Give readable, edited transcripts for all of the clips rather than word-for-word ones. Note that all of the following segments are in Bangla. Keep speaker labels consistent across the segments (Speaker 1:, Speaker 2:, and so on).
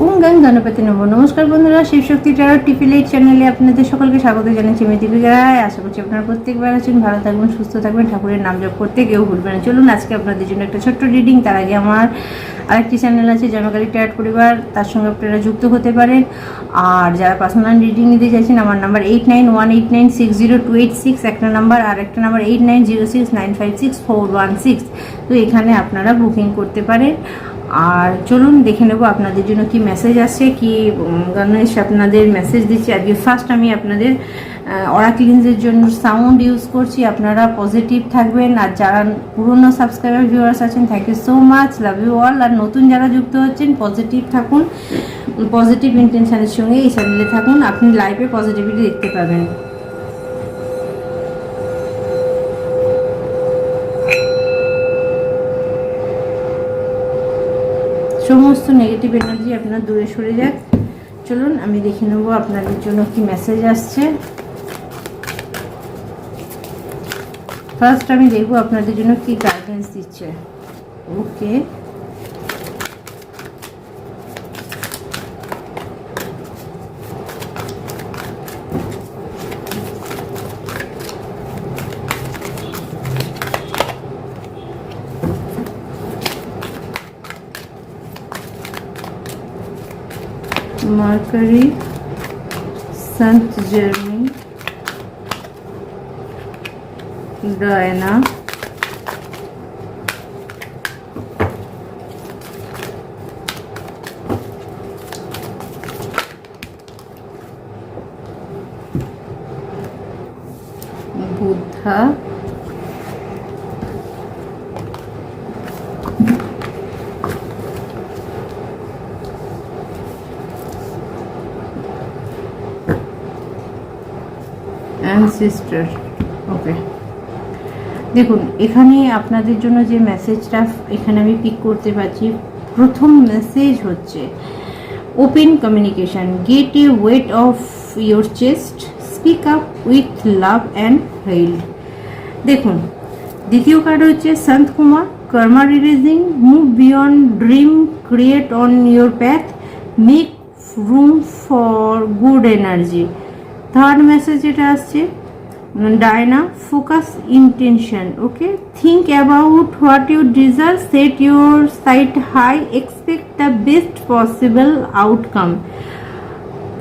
Speaker 1: ওম গাং গণপতি নমঃ। নমস্কার বন্ধুরা, শিবশক্তি ট্যারো টিফিলাইট চ্যানেলে আপনাদের সকলকে স্বাগত জানাচ্ছি। আমি দীপিকা রায়। আশা করছি আপনারা প্রত্যেকবার আছেন, ভালো থাকবেন, সুস্থ থাকবেন, ঠাকুরের নাম জপ করতে কেউ ভুলবেন না। চলুন আজকে আপনাদের জন্য একটা ছোট্ট রিডিং। তার আগে আমার আরেকটি চ্যানেল আছে জয়মাকালী ট্যারো পরিবার, তার সঙ্গে আপনারা যুক্ত হতে পারেন। আর যারা পার্সোনাল রিডিং নিতে চাইছেন, আমার নাম্বার 8918960286 একটা নাম্বার, আর একটা নাম্বার 8906956416। তো এখানে আপনারা বুকিং করতে পারেন। আর চলুন দেখে নেব আপনাদের জন্য কি মেসেজ আসছে, কি গণেশ আপনাদের মেসেজ দিচ্ছে। আজকে ফার্স্ট আমি আপনাদের অরাক্লিংসের জন্য সাউন্ড ইউজ করছি। আপনারা পজিটিভ থাকবেন। আর যারা পুরনো সাবস্ক্রাইবার ভিউয়ার্স আছেন, thank you so much, love you all. আর নতুন যারা যুক্ত হচ্ছেন, পজিটিভ থাকুন, পজিটিভ ইন্টেনশনের সঙ্গে এই চ্যানেলে থাকুন। আপনি লাইফে পজিটিভিটি দেখতে পাবেন। সমস্ত নেগেটিভ এনার্জি আপনার দূরে সরে যাক। চলুন আমি দেখে নেব আপনাদের জন্য কি মেসেজ আসছে। ফার্স্ট আমি দেখব আপনাদের জন্য কি গাইডেন্স দিচ্ছে। Okay, Mercury, Saint Germain, Diana, Buddha, ancestor. Okay, দেখুন এখানে আপনাদের জন্য যে মেসেজটা এখানে আমি পিক করতে পারছি, প্রথম মেসেজ হচ্ছে open communication, get a weight off your chest, speak up with love and held. দেখুন দ্বিতীয় কার্ড হচ্ছে Sant Kumar, karma releasing, move beyond dream, create on your path, make room for good energy. Third message যেটা আসছে Diana, focus intention. Okay, think about what you deserve, set your sight high, expect the best possible outcome.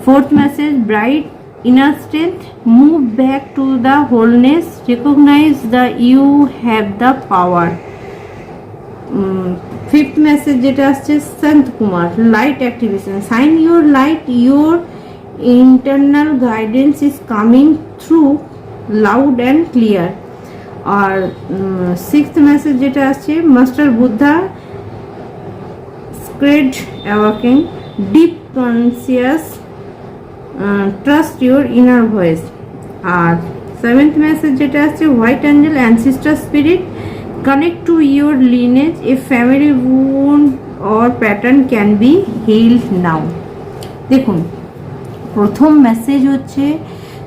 Speaker 1: Fourth message bright, inner strength, move back to the wholeness, recognise the you have the power. Fifth message যেটা আসছে Sant Kumar, light activation, shine your light, your internal guidance is coming through loud and clear. আর সিক্সথ মেসেজ যেটা আসছে master Buddha, sacred awakening, deep conscious, trust your inner voice. আর সেভেন্থ মেসেজ যেটা আসছে white angel, ancestor spirit, connect to your lineage, a family wound or pattern can be healed now. দেখুন প্রথম মেসেজ হচ্ছে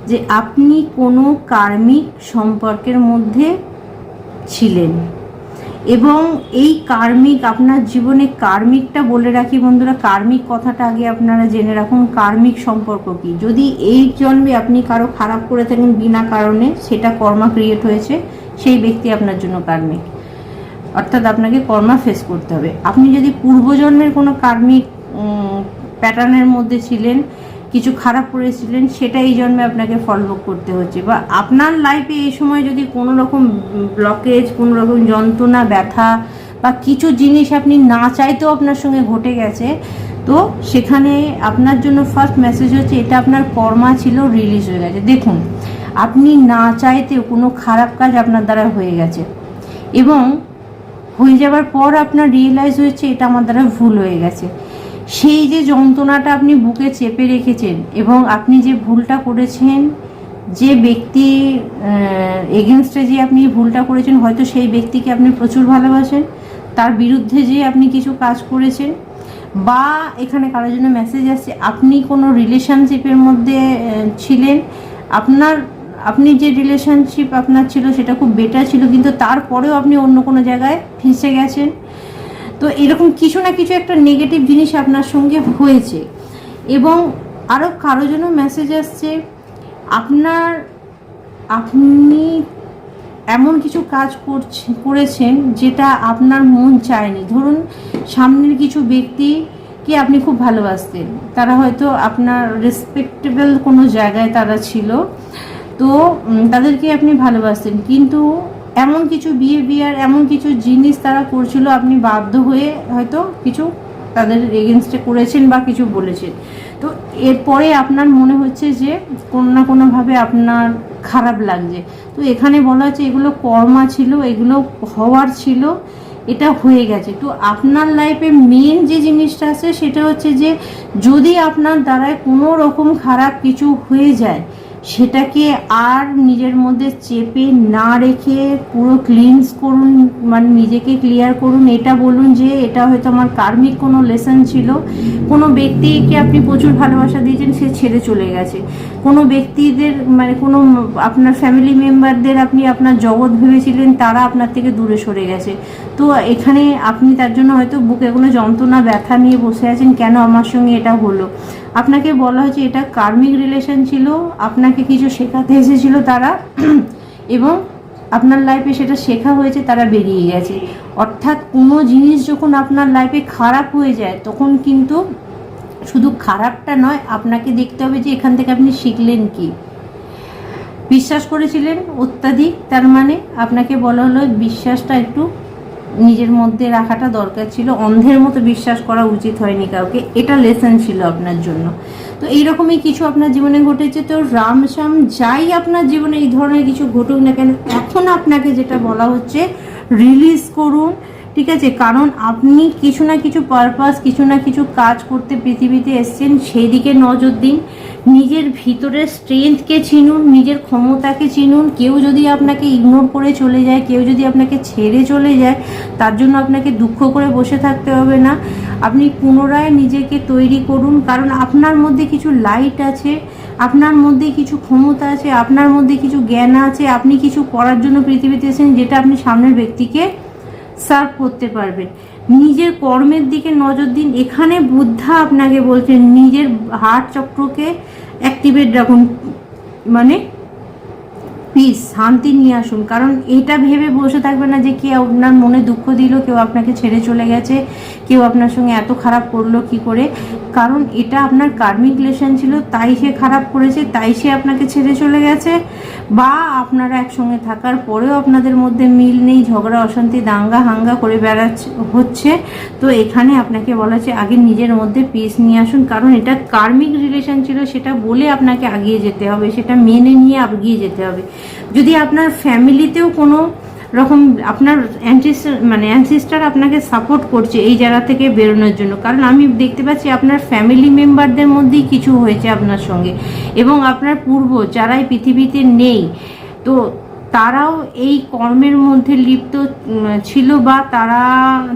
Speaker 1: যে আপনি কোনো কার্মিক সম্পর্কের মধ্যে ছিলেন এবং এই কার্মিক আপনার জীবনে, কার্মিকটা বলে রাখি বন্ধুরা, কার্মিক কথাটা আগে আপনারা জেনে রাখুন। কার্মিক সম্পর্ক কি? যদি এই জন্মে আপনি কারো খারাপ করে থাকেন বিনা কারণে, সেটা কর্মা ক্রিয়েট হয়েছে, সেই ব্যক্তি আপনার জন্য কার্মিক, অর্থাৎ আপনাকে কর্মা ফেস করতে হবে। আপনি যদি পূর্বজন্মের কোনো কার্মিক প্যাটার্নের মধ্যে ছিলেন, কিছু খারাপ করেছিলেন, সেটা এই জন্মে আপনাকে ফলভোগ করতে হচ্ছে। বা আপনার লাইফে এই সময় যদি কোনো রকম ব্লকেজ, কোনো রকম যন্ত্রণা, ব্যথা বা কিছু জিনিস আপনি না চাইতেও আপনার সঙ্গে ঘটে গেছে, তো সেখানে আপনার জন্য ফার্স্ট মেসেজ হচ্ছে এটা আপনার কর্মা ছিল, রিলিজ হয়ে গেছে। দেখুন আপনি না চাইতেও কোনো খারাপ কাজ আপনার দ্বারা হয়ে গেছে এবং হয়ে যাবার পর আপনার রিয়েলাইজ হয়েছে এটা আমার দ্বারা ভুল হয়ে গেছে। সেই যে যন্ত্রণাটা আপনি বুকে চেপে রেখেছেন এবং আপনি যে ভুলটা করেছেন, যে ব্যক্তি এগেনস্টে যে আপনি ভুলটা করেছেন, হয়তো সেই ব্যক্তিকে আপনি প্রচুর ভালোবাসেন, তার বিরুদ্ধে যে আপনি কিছু কাজ করেছেন, বা এখানে কারোর জন্য মেসেজ আসছে আপনি কোনো রিলেশনশিপের মধ্যে ছিলেন, আপনি যে রিলেশনশিপ আপনার ছিল সেটা খুব বেটার ছিল, কিন্তু তারপরেও আপনি অন্য কোনো জায়গায় ফেঁসে গেছেন। তো এরকম কিছু না কিছু একটা নেগেটিভ জিনিস আপনার সঙ্গে হয়েছে। এবং আরও কারো জন্য মেসেজ আসছে, আপনি এমন কিছু কাজ করেছেন যেটা আপনার মন চায়নি। ধরুন সামনের কিছু ব্যক্তিকে আপনি খুব ভালোবাসতেন, তারা হয়তো আপনার রেসপেক্টেবল কোনো জায়গায় তারা ছিল, তো তাদেরকে আপনি ভালোবাসতেন, কিন্তু এমন কিছু বিহেভিয়ার, এমন কিছু জিনিস তারা করছিল, আপনি বাধ্য হয়ে হয়তো কিছু তাদের এগেনস্টে করেছেন বা কিছু বলেছেন। তো এরপরে আপনার মনে হচ্ছে যে কোনো না কোনোভাবে আপনার খারাপ লাগছে। তো এখানে বলা হচ্ছে এগুলো কর্মা ছিল, এগুলো হওয়ার ছিল, এটা হয়ে গেছে। তো আপনার লাইফে মেন যে জিনিসটা আছে সেটা হচ্ছে যে যদি আপনার দ্বারায় কোনো রকম খারাপ কিছু হয়ে যায়, সেটাকে আর নিজের মধ্যে চেপে না রেখে পুরো ক্লিনস করুন, মানে নিজেকে ক্লিয়ার করুন। এটা বলুন যে এটা হয়তো আমার কার্মিক কোনো লেসন ছিল, কোনো ব্যক্তিকে আপনি প্রচুর ভালোবাসা দিয়েছেন, সে ছেড়ে চলে গেছে, কোনো ব্যক্তিদের মানে কোনো আপনার ফ্যামিলি মেম্বারদের আপনি আপনার জগৎ ভেবেছিলেন, তারা আপনার থেকে দূরে সরে গেছে। তো এখানে আপনি তার জন্য হয়তো বুকে কোনো যন্ত্রণা ব্যথা নিয়ে বসে আছেন, কেন আমার সঙ্গে এটা হলো। আপনাকে বলা হয়েছে এটা কার্মিক রিলেশন ছিল, আপনাকে কিছু শেখাতে এসেছিল তারা, এবং আপনার লাইফে সেটা শেখা হয়েছে, তারা বেরিয়ে গেছে। অর্থাৎ কোনো জিনিস যখন আপনার লাইফে খারাপ হয়ে যায়, তখন কিন্তু শুধু খারাপটা নয়, আপনাকে দেখতে হবে যে এখান থেকে আপনি শিখলেন কি। বিশ্বাস করেছিলেন অত্যাধিক, তার মানে আপনাকে বলা হলো বিশ্বাসটা একটু নিজের মধ্যে রাখাটা দরকার ছিল, অন্ধের মতো বিশ্বাস করা উচিত হয়নি কাউকে, এটা লেসন ছিল আপনার জন্য। তো এইরকমই কিছু আপনার জীবনে ঘটেছে। তো রামশ্যাম যাই আপনার জীবনে এই ধরনের কিছু ঘটুক না কেন, এখন আপনাকে যেটা বলা হচ্ছে রিলিজ করুন, ঠিক আছে? কারণ আপনি কিছু না কিছু পারপাস, কিছু না কিছু কাজ করতে পৃথিবীতে এসছেন, সেই দিকে নজর দিন। নিজের ভিতরের স্ট্রেংথকে চিনুন, নিজের ক্ষমতাকে চিনুন। কেউ যদি আপনাকে ইগনোর করে চলে যায়, কেউ যদি আপনাকে ছেড়ে চলে যায়, তার জন্য আপনাকে দুঃখ করে বসে থাকতে হবে না। আপনি পুনরায় নিজেকে তৈরি করুন, কারণ আপনার মধ্যে কিছু লাইট আছে, আপনার মধ্যে কিছু ক্ষমতা আছে, আপনার মধ্যে কিছু জ্ঞান আছে, আপনি কিছু করার জন্য পৃথিবীতে এসেছেন, যেটা আপনি সামনের ব্যক্তিকে সার্ভ করতে পারবেন। নিজের কর্মের দিকে নজর দিন। এখানে বুদ্ধা আপনাকে বলছেন নিজের হার্ট চক্রকে অ্যাক্টিভেট রাখুন, মানে পিস, শান্তি নিয়ে আসুন। কারণ এটা ভেবে বসে থাকবে না যে কেউ আপনার মনে দুঃখ দিল, কেউ আপনাকে ছেড়ে চলে গেছে, কেউ আপনার সঙ্গে এত খারাপ করলো কি করে। কারণ এটা আপনার কার্মিক লেসন ছিল, তাই সে খারাপ করেছে, তাই সে আপনাকে ছেড়ে চলে গেছে, বা আপনারা একসঙ্গে থাকার পরেও আপনাদের মধ্যে মিল নেই, ঝগড়া অশান্তি দাঙ্গা হাঙ্গা করে হচ্ছে। তো এখানে আপনাকে বলা হচ্ছে আগে নিজের মধ্যে পিস নিয়ে আসুন, কারণ এটা কার্মিক রিলেশন ছিল, সেটা বলে আপনাকে এগিয়ে যেতে হবে, সেটা মেনে নিয়ে এগিয়ে যেতে হবে। যদি আপনার ফ্যামিলিতেও কোনো রকম আপনার অ্যানসিস্টার আপনাকে সাপোর্ট করছে এই জায়গা থেকে বেরোনোর জন্য, কারণ আমি দেখতে পাচ্ছি আপনার ফ্যামিলি মেম্বারদের মধ্যেই কিছু হয়েছে আপনার সঙ্গে, এবং আপনার পূর্ব যারাই পৃথিবীতে নেই, তো তারাও এই কর্মের মধ্যে লিপ্ত ছিল, বা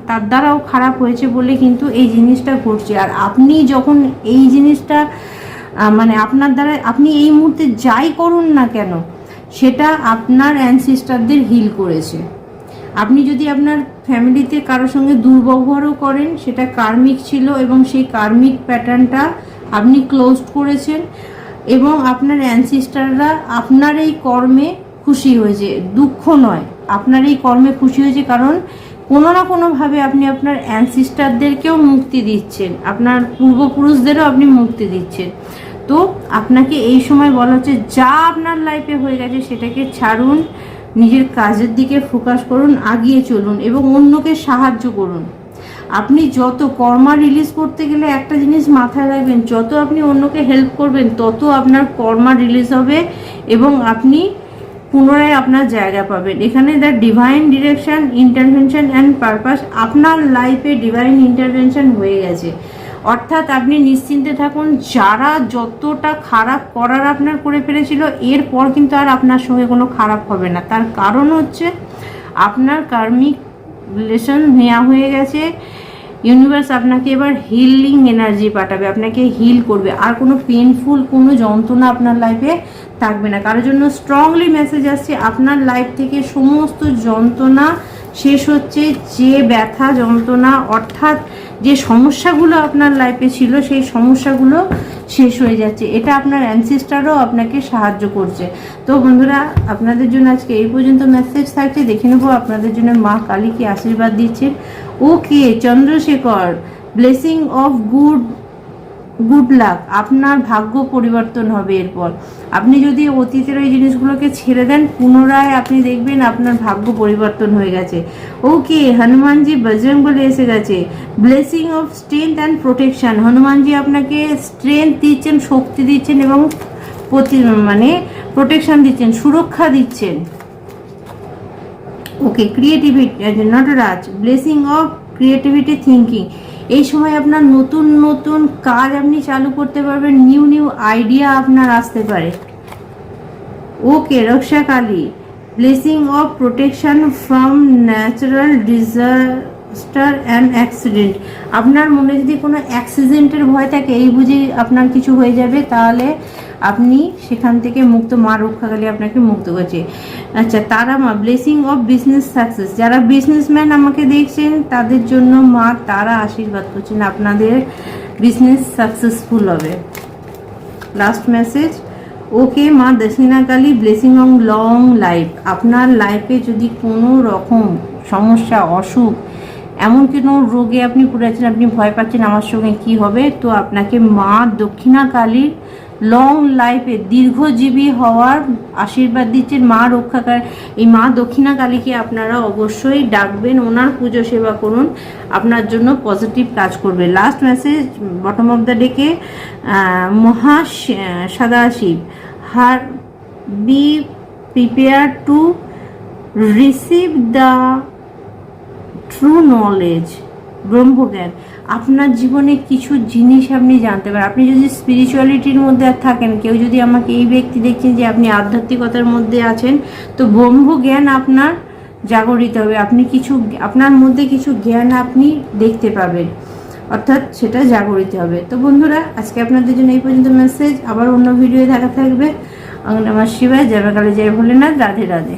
Speaker 1: তার দ্বারাও খারাপ হয়েছে বলে কিন্তু এই জিনিসটা ঘটছে। আর আপনি যখন এই জিনিসটা মানে আপনার দ্বারা আপনি এই মুহূর্তে যাই করুন না কেন, সেটা আপনার অ্যানসিস্টারদের হিল করেছে। আপনি যদি আপনার ফ্যামিলিতে কারোর সঙ্গে দুর্ব্যবহারও করেন, সেটা কার্মিক ছিল, এবং সেই কার্মিক প্যাটার্নটা আপনি ক্লোজ করেছেন, এবং আপনার অ্যানসিস্টাররা আপনার এই কর্মে খুশি হয়েছে, দুঃখ নয়, আপনার এই কর্মে খুশি হয়েছে। কারণ কোনো না কোনোভাবে আপনি আপনার অ্যানসিস্টারদেরকেও মুক্তি দিচ্ছেন, আপনার পূর্বপুরুষদেরও আপনি মুক্তি দিচ্ছেন। তো আপনাকে এই সময় বলা হচ্ছে যা আপনার লাইফে হয়ে গেছে সেটাকে ছাড়ুন, নিজের কাজের দিকে ফোকাস করুন, আগিয়ে চলুন, এবং অন্যকে সাহায্য করুন। আপনি যত কর্মা রিলিজ করতে গেলে একটা জিনিস মাথায় রাখবেন, যত আপনি অন্যকে হেল্প করবেন, তত আপনার কর্মা রিলিজ হবে, এবং আপনি পুনরায় আপনার জায়গা পাবেন। এখানে the divine direction, intervention and purpose, আপনার লাইফে ডিভাইন ইন্টারভেনশন হয়ে গেছে। অর্থাৎ আপনি নিশ্চিন্তে থাকুন, যারা যতটা খারাপ করার আপনার করে ফেলেছিল, এরপর কিন্তু আর আপনার সঙ্গে কোনো খারাপ হবে না। তার কারণ হচ্ছে আপনার কার্মিক রিলেশন নেওয়া হয়ে গেছে, ইউনিভার্স আপনাকে এবার হিলিং এনার্জি পাঠাবে, আপনাকে হিল করবে, আর কোনো পেনফুল কোনো যন্ত্রণা আপনার লাইফে থাকবে না। কারোর জন্য স্ট্রংলি মেসেজ আসছে আপনার লাইফ থেকে সমস্ত যন্ত্রণা শেষ হচ্ছে, যে ব্যথা যন্ত্রণা অর্থাৎ যে সমস্যাগুলো আপনার লাইফে ছিল সেই সমস্যাগুলো শেষ হয়ে যাচ্ছে। এটা আপনার অ্যানসিস্টারও আপনাকে সাহায্য করছে। তো বন্ধুরা, আপনাদের জন্য আজকে এই পর্যন্ত মেসেজ থাকছে। দেখে নেবো আপনাদের জন্য মা কালী কি আশীর্বাদ দিচ্ছে। Okay Chandrashekhar, blessing of good luck, আপনার ভাগ্য পরিবর্তন হবে। এরপর আপনি যদি অতীতের ওই জিনিসগুলোকে ছেড়ে দেন, পুনরায় আপনি দেখবেন আপনার ভাগ্য পরিবর্তন হয়ে গেছে। ওকে হনুমানজি বজরং বলে এসে গেছে, blessing of strength and protection, Hanumanji আপনাকে স্ট্রেংথ দিচ্ছেন, শক্তি দিচ্ছেন এবং প্রোটেকশন দিচ্ছেন, সুরক্ষা দিচ্ছেন। Okay creativity, Nataraja, blessing of creativity thinking, এই সময় আপনার নতুন নতুন কাজ আপনি চালু করতে পারবেন, নিউ নিউ আইডিয়া আপনার আসতে পারে। ওকে রক্ষা Kali, blessing of protection from natural disaster and accident, আপনার মনে যদি কোনো অ্যাক্সিডেন্টের ভয় থাকে, এই বুঝি আপনার কিছু হয়ে যাবে, তাহলে আপনি সেখান থেকে মুক্ত, মা রক্ষাকালী আপনাকে মুক্ত করছে। আচ্ছা তারা মা, ব্লেসিং অফ বিজনেস সাকসেস, যারা বিজনেসম্যান আমাকে দেখছেন তাদের জন্য মা তারা আশীর্বাদ করছেন, আপনাদের বিজনেস সাকসেসফুল হবে। লাস্ট মেসেজ, ওকে মা দক্ষিণা Kali, blessing on long life, আপনার লাইফে যদি কোনো রকম সমস্যা, অসুখ, এমন কোনো রোগে আপনি পড়ে আছেন, আপনি ভয় পাচ্ছেন আমার সঙ্গে কি হবে, তো আপনাকে মা দক্ষিণা কালীর লং লাইফে দীর্ঘজীবী হওয়ার আশীর্বাদ দিচ্ছেন। মা রক্ষাকার, এই মা দক্ষিণা কালীকে আপনারা অবশ্যই ডাকবেন, ওনার পুজো সেবা করুন, আপনার জন্য পজিটিভ কাজ করবে। Last message bottom of the deck, Maha Sadashiv, her be prepare to receive the true knowledge, Brahmagyan, আপনার জীবনে কিছু জিনিস আপনি জানতে পারেন। আপনি যদি স্পিরিচুয়ালিটির মধ্যে থাকেন, কেউ যদি আমাকে এই ব্যক্তি দেখছেন যে আপনি আধ্যাত্মিকতার মধ্যে আছেন, তো ব্রহ্মজ্ঞান আপনার জাগরিত হবে, আপনি কিছু, আপনার মধ্যে কিছু জ্ঞান আপনি দেখতে পাবেন, অর্থাৎ সেটা জাগরিত হবে। তো বন্ধুরা, আজকে আপনাদের জন্য এই পর্যন্ত মেসেজ, আবার অন্য ভিডিও দেখা থাকবে। আমার শিবায় জয় মা কালী, জয় ভোলেনাথ, রাধে রাধে।